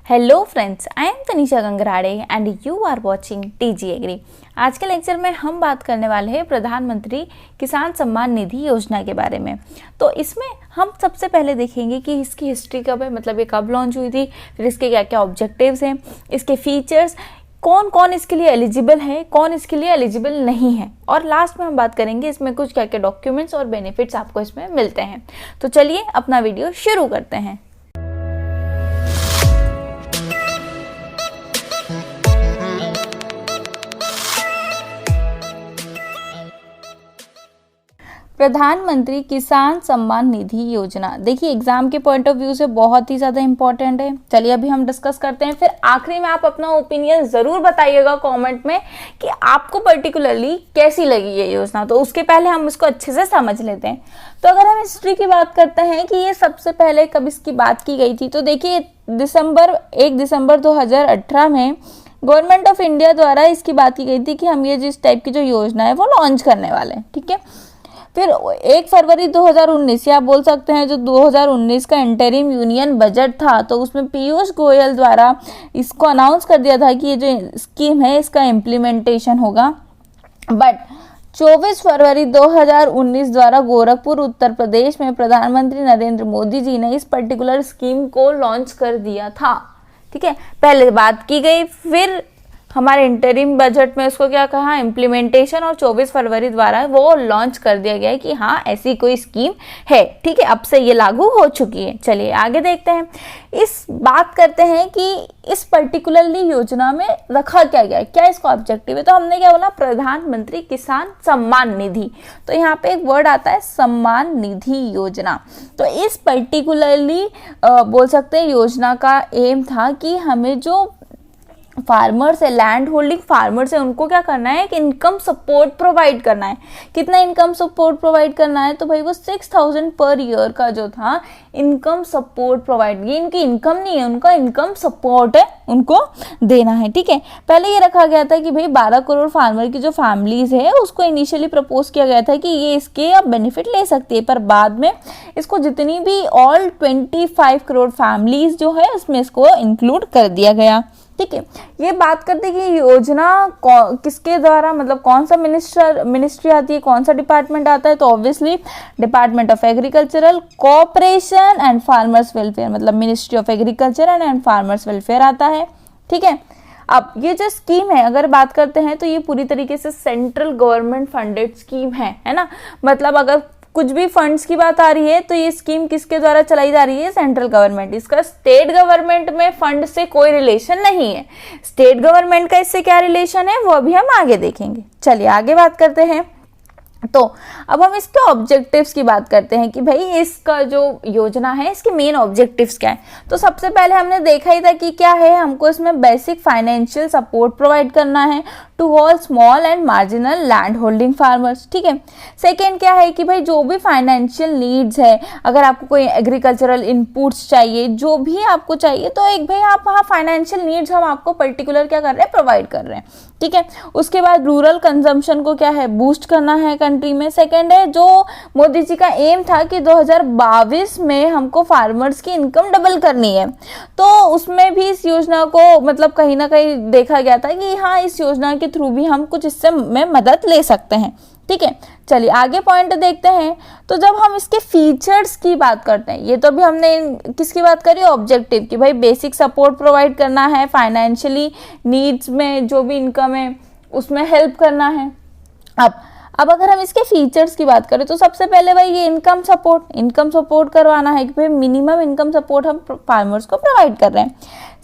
Hello friends, I am Tanisha Gangrade and you are watching TG agri. आज के lecture में हम बात करने वाले हैं प्रधानमंत्री किसान सम्मान निधि योजना के बारे में। तो इसमें हम सबसे पहले देखेंगे कि इसकी हिस्ट्री कब है, मतलब ये कब लॉन्च हुई थी, फिर इसके क्या क्या ऑब्जेक्टिव्स हैं, इसके फीचर्स, कौन कौन इसके लिए एलिजिबल है, कौन इसके लिए एलिजिबल नहीं है, और लास्ट में हम बात करेंगे इसमें कुछ क्या क्या डॉक्यूमेंट्स और बेनिफिट्स आपको इसमें मिलते हैं। तो चलिए अपना वीडियो शुरू करते हैं। प्रधानमंत्री किसान सम्मान निधि योजना, देखिए एग्जाम के पॉइंट ऑफ व्यू से बहुत ही ज़्यादा इंपॉर्टेंट है। चलिए अभी हम डिस्कस करते हैं, फिर आखिरी में आप अपना ओपिनियन ज़रूर बताइएगा कमेंट में कि आपको पर्टिकुलरली कैसी लगी ये योजना। तो उसके पहले हम इसको अच्छे से समझ लेते हैं। तो अगर हम हिस्ट्री की बात करते हैं कि ये सबसे पहले कब इसकी बात की गई थी, तो देखिए 1 दिसंबर 2018 में गवर्नमेंट ऑफ इंडिया द्वारा इसकी बात की गई थी कि हम ये जिस टाइप की जो योजना है वो लॉन्च करने वाले हैं। ठीक है, फिर 1 फरवरी 2019 या आप बोल सकते हैं जो 2019 का इंटरिम यूनियन बजट था, तो उसमें पीयूष गोयल द्वारा इसको अनाउंस कर दिया था कि ये जो स्कीम है इसका इम्प्लीमेंटेशन होगा। बट 24 फरवरी 2019 द्वारा गोरखपुर उत्तर प्रदेश में प्रधानमंत्री नरेंद्र मोदी जी ने इस पर्टिकुलर स्कीम को लॉन्च कर दिया था। ठीक है, पहले बात की गई, फिर हमारे इंटरिम बजट में उसको क्या कहा, इम्प्लीमेंटेशन, और 24 फरवरी द्वारा वो लॉन्च कर दिया गया है कि हाँ ऐसी कोई स्कीम है। ठीक है, अब से ये लागू हो चुकी है। चलिए आगे देखते हैं, इस बात करते हैं कि इस पर्टिकुलरली योजना में रखा क्या गया है, क्या इसका ऑब्जेक्टिव है। तो हमने क्या बोला, प्रधानमंत्री किसान सम्मान निधि। तो यहाँ पे एक वर्ड आता है सम्मान निधि योजना। तो इस पर्टिकुलरली बोल सकते हैं योजना का एम था कि हमें जो फार्मर्स है, लैंड होल्डिंग फार्मर्स है, उनको क्या करना है कि इनकम सपोर्ट प्रोवाइड करना है। कितना इनकम सपोर्ट प्रोवाइड करना है, तो भाई वो 6000 पर ईयर का जो था इनकम सपोर्ट प्रोवाइड, ये इनकी इनकम नहीं है, उनका इनकम सपोर्ट है, उनको देना है। ठीक है, पहले ये रखा गया था कि भाई 12 करोड़ फार्मर की जो फैमिलीज है उसको इनिशियली प्रपोज किया गया था कि ये इसके अब बेनिफिट ले सकती है, पर बाद में इसको जितनी भी ऑल 25 करोड़ फैमिलीज जो है उसमें इसको इंक्लूड कर दिया गया। ठीक है, ये बात करते हैं कि योजना किसके द्वारा, मतलब कौन सा मिनिस्ट्री आती है, कौन सा डिपार्टमेंट आता है, तो obviously department of agricultural cooperation and farmers welfare, मतलब ministry of agriculture and farmers welfare आता है। ठीक है, अब ये जो स्कीम है अगर बात करते हैं तो ये पूरी तरीके से सेंट्रल गवर्नमेंट फंडेड स्कीम है ना। मतलब अगर कुछ भी फंड्स की बात आ रही है तो ये स्कीम किसके द्वारा चलाई जा रही है, सेंट्रल गवर्नमेंट। इसका स्टेट गवर्नमेंट में फंड से कोई रिलेशन नहीं है। स्टेट गवर्नमेंट का इससे क्या रिलेशन है वो अभी हम आगे देखेंगे। चलिए आगे बात करते हैं। तो अब हम इसके ऑब्जेक्टिव्स की बात करते हैं कि भाई इसका जो योजना है इसके मेन ऑब्जेक्टिव्स क्या है। तो सबसे पहले हमने देखा ही था कि क्या है, हमको इसमें बेसिक फाइनेंशियल सपोर्ट प्रोवाइड करना है to all small and marginal land holding farmers. ठीक है, सेकेंड क्या है कि भाई जो भी फाइनेंशियल नीड्स है, अगर आपको कोई एग्रीकल्चरल इनपुट्स चाहिए, जो भी आपको चाहिए, तो एक भाई आप हाँ फाइनेंशियल नीड्स हम आपको पर्टिकुलर क्या कर रहे हैं, प्रोवाइड कर रहे हैं। ठीक है, उसके बाद रूरल कंजम्पशन को क्या है, बूस्ट करना है कंट्री में। सेकेंड है जो मोदी जी का एम था कि 2022 में हमको फार्मर्स की इनकम डबल करनी है, तो उसमें भी इस योजना को मतलब कहीं ना कहीं देखा गया था कि हाँ इस योजना के थ्रू भी हम कुछ इससे में मदद ले सकते हैं। ठीक है, चलिए आगे पॉइंट देखते हैं। तो जब हम इसके फीचर्स की बात करते हैं, ये तो भी हमने किसकी बात करी, ऑब्जेक्टिव की, भाई बेसिक सपोर्ट प्रोवाइड करना है, फाइनेंशियली नीड्स में जो भी इनकम है उसमें हेल्प करना है। अब अगर हम इसके फीचर्स की बात करें तो सबसे पहले भाई ये इनकम सपोर्ट करवाना है कि भाई मिनिमम इनकम सपोर्ट हम फार्मर्स को प्रोवाइड कर रहे हैं।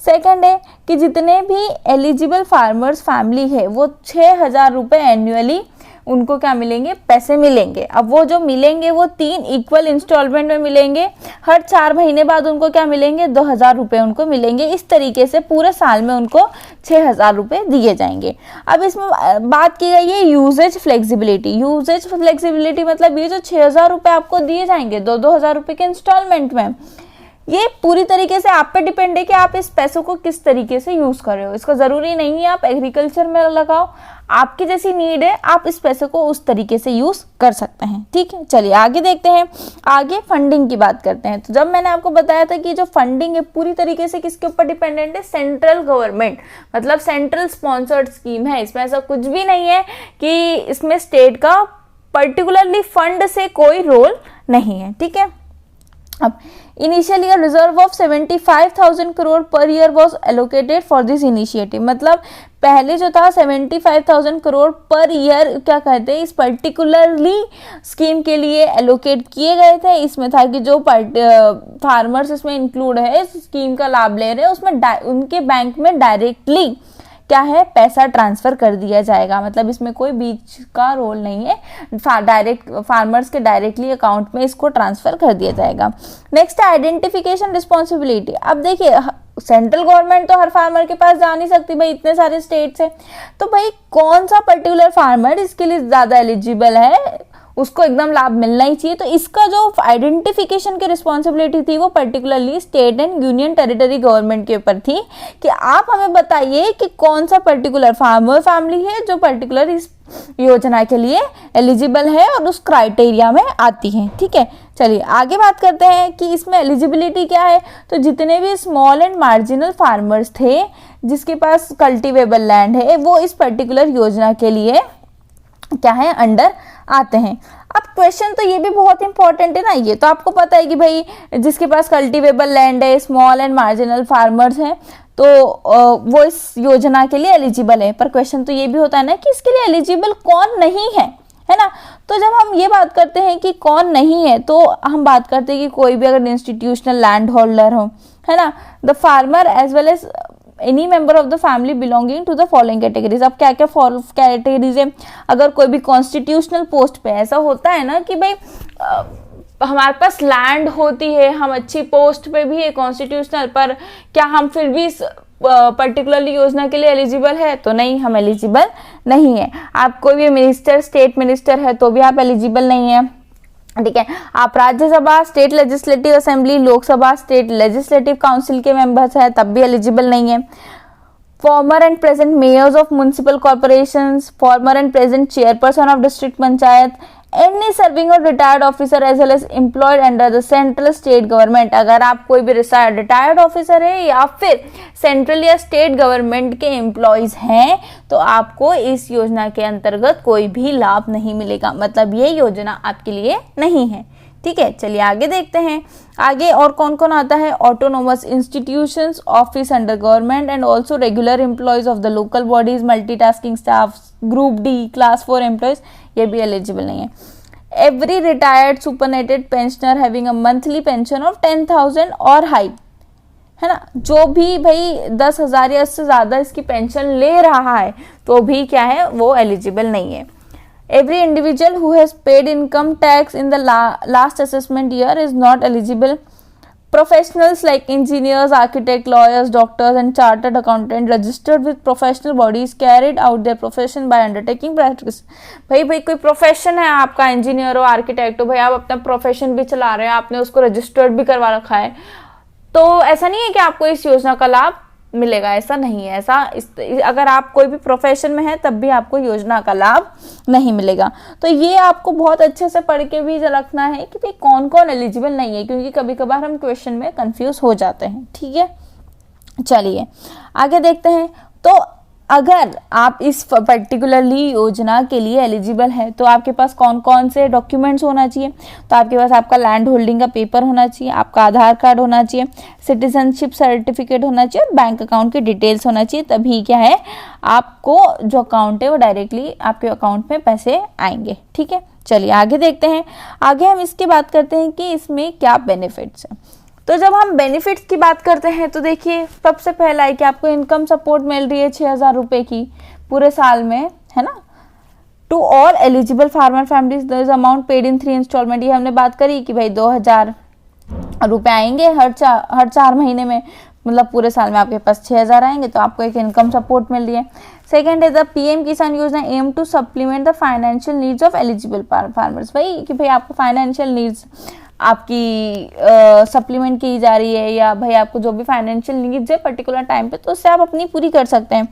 सेकंड है कि जितने भी एलिजिबल फार्मर्स फैमिली है वो 6000 रुपये एनुअली उनको क्या मिलेंगे, पैसे मिलेंगे। अब वो जो मिलेंगे वो 3 इक्वल इंस्टॉलमेंट में मिलेंगे, हर 4 महीने बाद उनको क्या मिलेंगे, 2000 रुपये उनको मिलेंगे। इस तरीके से पूरे साल में उनको 6000 रुपये दिए जाएंगे। अब इसमें बात की गई है यूजेज फ्लेक्सिबिलिटी, मतलब ये जो 6000 रुपये आपको दिए जाएंगे 2-2 हजार रुपये के इंस्टॉलमेंट में, ये पूरी तरीके से आप पे डिपेंड है कि आप इस पैसों को किस तरीके से यूज कर रहे हो। इसका जरूरी नहीं है आप एग्रीकल्चर में लगाओ, आपकी जैसी नीड है आप इस पैसे को उस तरीके से यूज कर सकते हैं। ठीक है, चलिए आगे देखते हैं। आगे फंडिंग की बात करते हैं। तो जब मैंने आपको बताया था कि जो फंडिंग है पूरी तरीके से किसके ऊपर डिपेंडेंट है, सेंट्रल गवर्नमेंट, मतलब सेंट्रल स्पॉन्सर्ड स्कीम है। इसमें ऐसा कुछ भी नहीं है कि इसमें स्टेट का पर्टिकुलरली फंड से कोई रोल नहीं है। ठीक है, अब initially a reserve of 75,000 crore per year was allocated for this initiative, मतलब पहले जो था 75,000 करोड़ पर ईयर क्या कहते हैं इस पर्टिकुलरली स्कीम के लिए एलोकेट किए गए थे। इसमें था कि जो फार्मर्स इसमें इंक्लूड है, इस स्कीम का लाभ ले रहे हैं, उसमें उनके बैंक में डायरेक्टली क्या है पैसा ट्रांसफर कर दिया जाएगा, मतलब इसमें कोई बीच का रोल नहीं है, डायरेक्ट फार्मर्स के डायरेक्टली अकाउंट में इसको ट्रांसफर कर दिया जाएगा। नेक्स्ट है आइडेंटिफिकेशन रिस्पॉन्सिबिलिटी। अब देखिए सेंट्रल गवर्नमेंट तो हर फार्मर के पास जा नहीं सकती भाई, इतने सारे स्टेट्स हैं, तो भाई कौन सा पर्टिकुलर फार्मर इसके लिए ज्यादा एलिजिबल है, उसको एकदम लाभ मिलना ही चाहिए। तो इसका जो आइडेंटिफिकेशन की रिस्पॉन्सिबिलिटी थी वो particularly state and union territory government के ऊपर थी कि आप हमें बताइए कि कौन सा पर्टिकुलर फार्मर फैमिली है जो पर्टिकुलर इस योजना के लिए एलिजिबल है और उस क्राइटेरिया में आती है। ठीक है, चलिए आगे बात करते हैं कि इसमें एलिजिबिलिटी क्या है। तो जितने भी स्मॉल एंड मार्जिनल फार्मर्स थे जिसके पास कल्टिवेबल लैंड है वो इस पर्टिकुलर योजना के लिए क्या है अंडर आते हैं। अब क्वेश्चन तो ये भी बहुत इंपॉर्टेंट है ना, ये तो आपको पता है कि भाई जिसके पास कल्टिवेबल लैंड है, स्मॉल एंड मार्जिनल फार्मर्स हैं, तो वो इस योजना के लिए एलिजिबल है। पर क्वेश्चन तो ये भी होता है ना कि इसके लिए एलिजिबल कौन नहीं है ना। तो जब हम ये बात करते हैं कि कौन नहीं है तो हम बात करते हैं कि कोई भी अगर इंस्टीट्यूशनल लैंड होल्डर हो, है ना, the farmer as well as any member of the family belonging to the following categories. अब क्या क्या कैटेगरीज है, अगर कोई भी कॉन्स्टिट्यूशनल पोस्ट पे, ऐसा होता है ना कि भाई हमारे पास लैंड होती है, हम अच्छी पोस्ट पे भी है कॉन्स्टिट्यूशनल, पर क्या हम फिर भी पर्टिकुलरली योजना के लिए एलिजिबल है, तो नहीं, हम एलिजिबल नहीं है। आप कोई भी मिनिस्टर, स्टेट मिनिस्टर है तो भी आप एलिजिबल नहीं है। ठीक है, आप Rajya Sabha, state legislative assembly, Lok Sabha, state legislative council के मेंबर्स हैं तब भी एलिजिबल नहीं है। Former and present mayors of municipal corporations, former and present chairperson of district panchayat, any serving और retired officer as well as employed under the central state government. अगर आप कोई भी रिटायर्ड ऑफिसर है या फिर सेंट्रल या स्टेट गवर्नमेंट के एम्प्लॉयज हैं तो आपको इस योजना के अंतर्गत कोई भी लाभ नहीं मिलेगा, मतलब ये योजना आपके लिए नहीं है। ठीक है, चलिए आगे देखते हैं। आगे और कौन कौन आता है, autonomous institutions, office under government and also regular employees of the local bodies, multitasking staff, group D, class 4 employees, ये भी एलिजिबल नहीं है। Every retired superannuated pensioner having a monthly pension of 10,000 और हाई, है ना, जो भी भाई 10,000 या उससे ज्यादा इसकी पेंशन ले रहा है तो भी क्या है वो एलिजिबल नहीं है। Every individual who has paid income tax in the last assessment year is not eligible. Professionals like engineers, architects, lawyers, doctors and chartered accountants registered with professional bodies carried out their profession by undertaking practice. भाई कोई profession है आपका, engineer हो, architect हो, भाई आप अपना profession भी चला रहे हैं, आपने उसको रजिस्टर्ड भी करवा रखा है, तो ऐसा नहीं है कि आपको इस योजना का लाभ मिलेगा, ऐसा नहीं है। अगर आप कोई भी प्रोफेशन में है तब भी आपको योजना का लाभ नहीं मिलेगा। तो ये आपको बहुत अच्छे से पढ़ के भी रखना है कि भाई कौन कौन एलिजिबल नहीं है, क्योंकि कभी कभार हम क्वेश्चन में कंफ्यूज हो जाते हैं। ठीक है, चलिए आगे देखते हैं। तो अगर आप इस पर्टिकुलरली योजना के लिए एलिजिबल है तो आपके पास कौन कौन से डॉक्यूमेंट्स होना चाहिए, तो आपके पास आपका लैंड होल्डिंग का पेपर होना चाहिए, आपका आधार कार्ड होना चाहिए, सिटीजनशिप सर्टिफिकेट होना चाहिए और बैंक अकाउंट की डिटेल्स होना चाहिए, तभी क्या है आपको जो अकाउंट है वो डायरेक्टली आपके अकाउंट में पैसे आएंगे। ठीक है, चलिए आगे देखते हैं। आगे हम इसकी बात करते हैं कि इसमें क्या बेनिफिट्स हैं। तो जब हम बेनिफिट्स की बात करते हैं तो देखिए सबसे पहला है कि आपको इनकम सपोर्ट मिल रही है 6,000 रुपए की पूरे साल में, है ना, to all eligible farmer families. This amount paid in 3 installment, ये हमने बात करी कि भाई 2,000 रुपए आएंगे हर 4 महीने में, मतलब पूरे साल में आपके पास 6,000 आएंगे, तो आपको एक इनकम सपोर्ट मिल रही है। सेकेंड है the PM Kisan Yojana aim to supplement the financial needs of eligible farmers. भाई कि भाई आपको फाइनेंशियल नीड्स आपकी सप्लीमेंट की जा रही है, या भाई आपको जो भी फाइनेंशियल नीड्स है पर्टिकुलर टाइम पे, तो उससे आप अपनी पूरी कर सकते हैं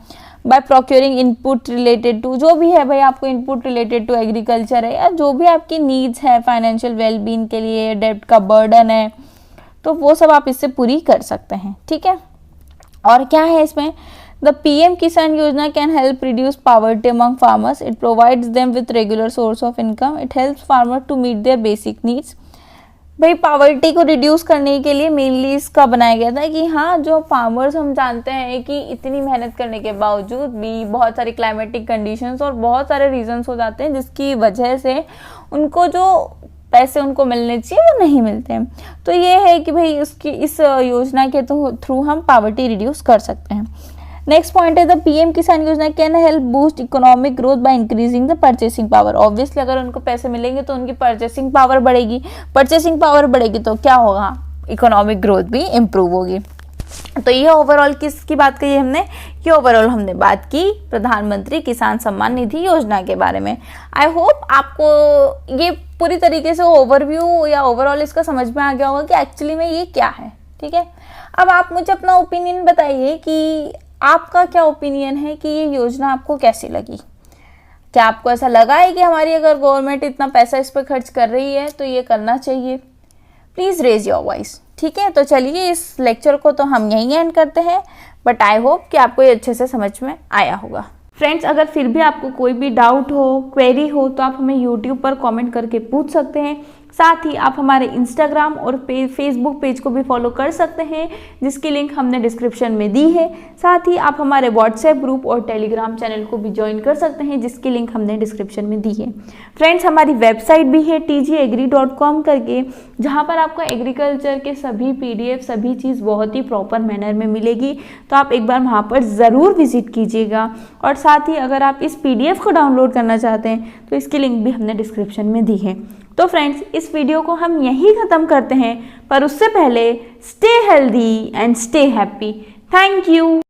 by procuring input related to, जो भी है भाई आपको इनपुट रिलेटेड टू एग्रीकल्चर है, या जो भी आपकी नीड्स है फाइनेंशियल वेलबींग के लिए, डेब्ट का बर्डन है, तो वो सब आप इससे पूरी कर सकते हैं। ठीक है, और क्या है इसमें, the PM Kisan Yojana can help reduce poverty among farmers, it provides them with regular source of income, it helps farmer to meet their basic needs. भाई पॉवर्टी को रिड्यूस करने के लिए मेनली इसका बनाया गया था कि हाँ, जो फार्मर्स हम जानते हैं कि इतनी मेहनत करने के बावजूद भी बहुत सारी क्लाइमेटिक कंडीशंस और बहुत सारे रीजंस हो जाते हैं जिसकी वजह से उनको जो पैसे उनको मिलने चाहिए वो नहीं मिलते हैं। तो ये है कि भाई उसकी इस योजना के थ्रू हम पॉवर्टी रिड्यूस कर सकते हैं। नेक्स्ट पॉइंट है the PM Kisan Yojana can help boost economic growth by increasing the purchasing power. Obviously अगर उनको पैसे मिलेंगे तो उनकी परचेसिंग पावर बढ़ेगी, परचेसिंग पावर बढ़ेगी तो क्या होगा, इकोनॉमिक ग्रोथ भी इम्प्रूव होगी। तो ये ओवरऑल किसकी बात कही हमने, ये ओवरऑल हमने बात की प्रधानमंत्री किसान सम्मान निधि योजना के बारे में। आई होप आपको ये पूरी तरीके से ओवरव्यू या ओवरऑल इसका समझ में आ गया होगा कि एक्चुअली में ये क्या है। ठीक है, अब आप मुझे अपना ओपिनियन बताइए कि आपका क्या ओपिनियन है कि ये योजना आपको कैसी लगी। क्या आपको ऐसा लगा है कि हमारी अगर गवर्नमेंट इतना पैसा इस पर खर्च कर रही है तो ये करना चाहिए? Please raise your voice. ठीक है, तो चलिए इस लेक्चर को तो हम यहीं एंड करते हैं, बट आई होप कि आपको ये अच्छे से समझ में आया होगा। फ्रेंड्स, अगर फिर भी आपको कोई भी डाउट हो, क्वेरी हो, तो आप हमें यूट्यूब पर कमेंट करके पूछ सकते हैं। साथ ही आप हमारे इंस्टाग्राम और फेसबुक पेज को भी फॉलो कर सकते हैं, जिसकी लिंक हमने डिस्क्रिप्शन में दी है। साथ ही आप हमारे व्हाट्सएप ग्रुप और टेलीग्राम चैनल को भी ज्वाइन कर सकते हैं, जिसकी लिंक हमने डिस्क्रिप्शन में दी है। फ्रेंड्स, हमारी वेबसाइट भी है tgagri.com करके, जहां पर आपको एग्रीकल्चर के सभी PDF सभी चीज़ बहुत ही प्रॉपर मैनर में मिलेगी। तो आप एक बार वहां पर ज़रूर विजिट कीजिएगा। और साथ ही अगर आप इस PDF को डाउनलोड करना चाहते हैं तो इसकी लिंक भी हमने डिस्क्रिप्शन में दी है। तो फ्रेंड्स, इस वीडियो को हम यहीं ख़त्म करते हैं, पर उससे पहले stay healthy and stay happy. Thank you.